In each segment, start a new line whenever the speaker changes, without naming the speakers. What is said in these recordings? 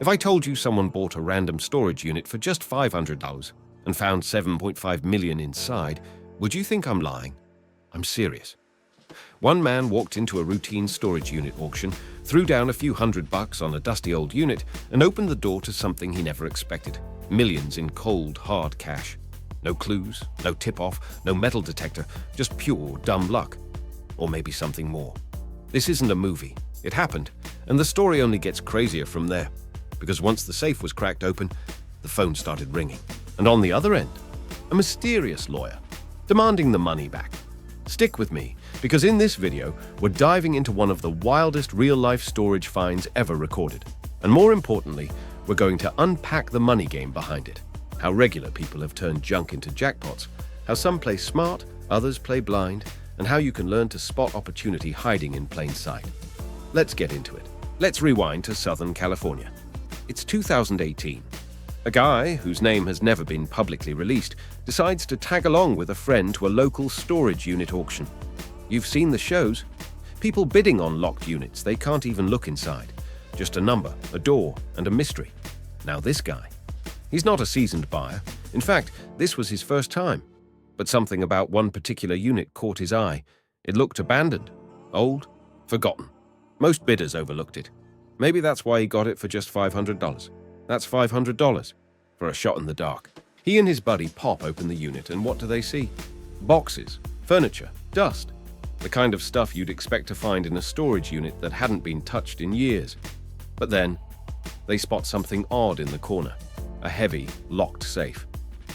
If I told you someone bought a random storage unit for just $500 and found 7.5 million inside, would you think I'm lying? I'm serious. One man walked into a routine storage unit auction, threw down a few $100 on a dusty old unit, and opened the door to something he never expected. Millions in cold, hard cash. No clues, no tip-off, no metal detector, just pure dumb luck. Or maybe something more. This isn't a movie. It happened, and the story only gets crazier from there. Because once the safe was cracked open, the phone started ringing. And on the other end, a mysterious lawyer, demanding the money back. Stick with me, because in this video, we're diving into one of the wildest real-life storage finds ever recorded. And more importantly, we're going to unpack the money game behind it. How regular people have turned junk into jackpots, how some play smart, others play blind, and how you can learn to spot opportunity hiding in plain sight. Let's get into it. Let's rewind to Southern California. It's 2018. A guy, whose name has never been publicly released, decides to tag along with a friend to a local storage unit auction. You've seen the shows. People bidding on locked units they can't even look inside. Just a number, a door, and a mystery. Now this guy. He's not a seasoned buyer. In fact, this was his first time. But something about one particular unit caught his eye. It looked abandoned, old, forgotten. Most bidders overlooked it. Maybe that's why he got it for just $500. That's $500 for a shot in the dark. He and his buddy pop open the unit, and what do they see? Boxes, furniture, dust. The kind of stuff you'd expect to find in a storage unit that hadn't been touched in years. But then, they spot something odd in the corner. A heavy, locked safe.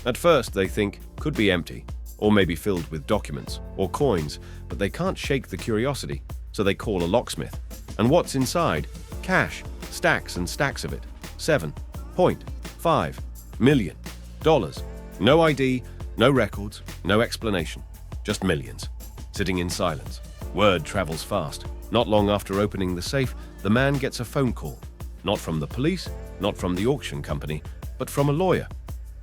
At first, they think, could be empty, or maybe filled with documents or coins, but they can't shake the curiosity, so they call a locksmith. And what's inside? Cash, stacks and stacks of it. $7.5 million. No ID, no records, no explanation. Just millions. Sitting in silence. Word travels fast. Not long after opening the safe, the man gets a phone call. Not from the police, not from the auction company, but from a lawyer.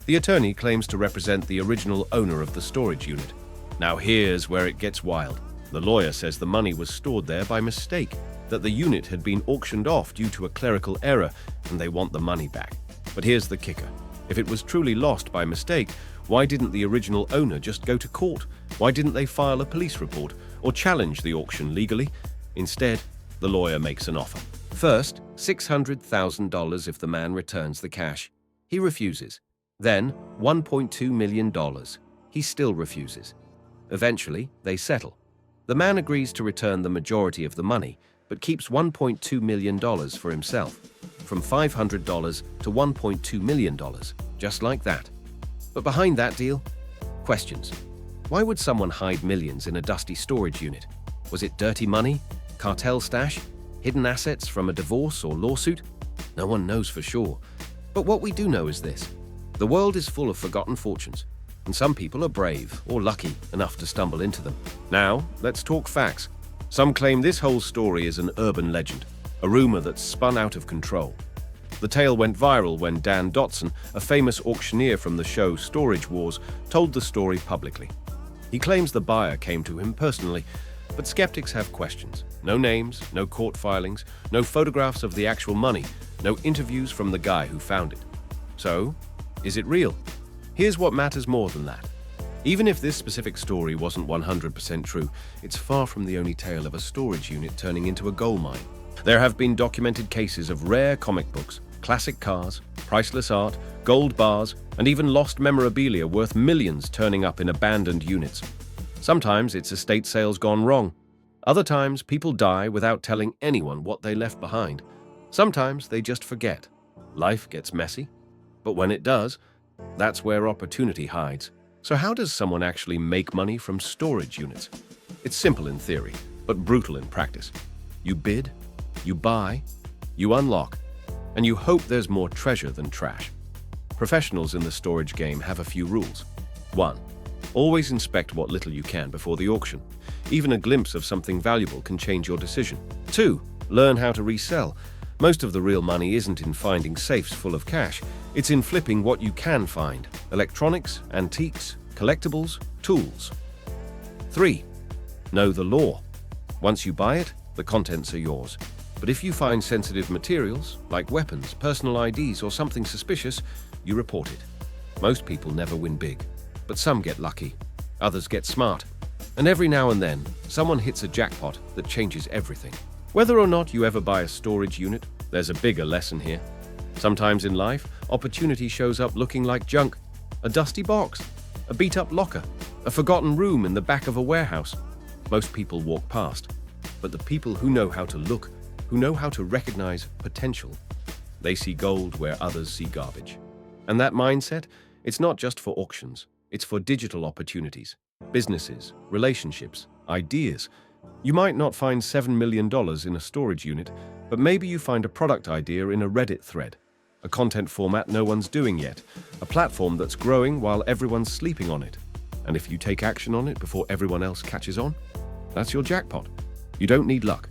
The attorney claims to represent the original owner of the storage unit. Now here's where it gets wild. The lawyer says the money was stored there by mistake, that the unit had been auctioned off due to a clerical error, and they want the money back. But here's the kicker. If it was truly lost by mistake, why didn't the original owner just go to court? Why didn't they file a police report or challenge the auction legally? Instead, the lawyer makes an offer. First, $600,000 if the man returns the cash. He refuses. Then, $1.2 million. He still refuses. Eventually, they settle. The man agrees to return the majority of the money, but keeps $1.2 million for himself. From $500 to $1.2 million, just like that. But behind that deal, questions. Why would someone hide millions in a dusty storage unit? Was it dirty money? Cartel stash? Hidden assets from a divorce or lawsuit? No one knows for sure. But what we do know is this. The world is full of forgotten fortunes, and some people are brave or lucky enough to stumble into them. Now, let's talk facts. Some claim this whole story is an urban legend, a rumor that's spun out of control. The tale went viral when Dan Dotson, a famous auctioneer from the show Storage Wars, told the story publicly. He claims the buyer came to him personally, but skeptics have questions. No names, no court filings, no photographs of the actual money, no interviews from the guy who found it. So, is it real? Here's what matters more than that. Even if this specific story wasn't 100% true, it's far from the only tale of a storage unit turning into a gold mine. There have been documented cases of rare comic books, classic cars, priceless art, gold bars, and even lost memorabilia worth millions turning up in abandoned units. Sometimes it's estate sales gone wrong. Other times, people die without telling anyone what they left behind. Sometimes they just forget. Life gets messy. But when it does, that's where opportunity hides. So how does someone actually make money from storage units? It's simple in theory, but brutal in practice. You bid, you buy, you unlock, and you hope there's more treasure than trash. Professionals in the storage game have a few rules. 1. Always inspect what little you can before the auction. Even a glimpse of something valuable can change your decision. 2. Learn how to resell. Most of the real money isn't in finding safes full of cash. It's in flipping what you can find. Electronics, antiques, collectibles, tools. 3. Know the law. Once you buy it, the contents are yours. But if you find sensitive materials, like weapons, personal IDs, or something suspicious, you report it. Most people never win big, but some get lucky, others get smart, and every now and then, someone hits a jackpot that changes everything. Whether or not you ever buy a storage unit, there's a bigger lesson here. Sometimes in life, opportunity shows up looking like junk: a dusty box, a beat-up locker, a forgotten room in the back of a warehouse. Most people walk past, but the people who know how to look, who know how to recognize potential, they see gold where others see garbage. And that mindset, it's not just for auctions, it's for digital opportunities, businesses, relationships, ideas. You might not find $7 million in a storage unit, but maybe you find a product idea in a Reddit thread, a content format no one's doing yet, a platform that's growing while everyone's sleeping on it. And if you take action on it before everyone else catches on, that's your jackpot. You don't need luck,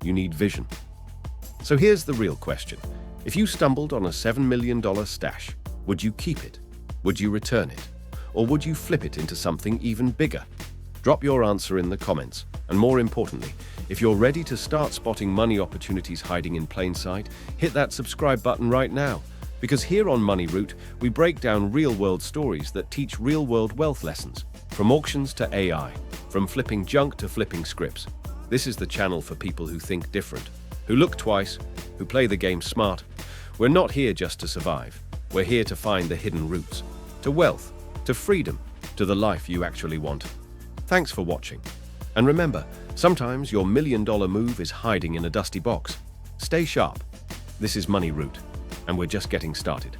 you need vision. So here's the real question. If you stumbled on a $7 million stash, would you keep it? Would you return it? Or would you flip it into something even bigger? Drop your answer in the comments. And more importantly, if you're ready to start spotting money opportunities hiding in plain sight, hit that subscribe button right now. Because here on Money Route, we break down real-world stories that teach real-world wealth lessons. From auctions to AI, from flipping junk to flipping scripts. This is the channel for people who think different, who look twice, who play the game smart. We're not here just to survive. We're here to find the hidden routes, to wealth, to freedom, to the life you actually want. Thanks for watching. And remember, sometimes your $1 million move is hiding in a dusty box. Stay sharp. This is Money Route, and we're just getting started.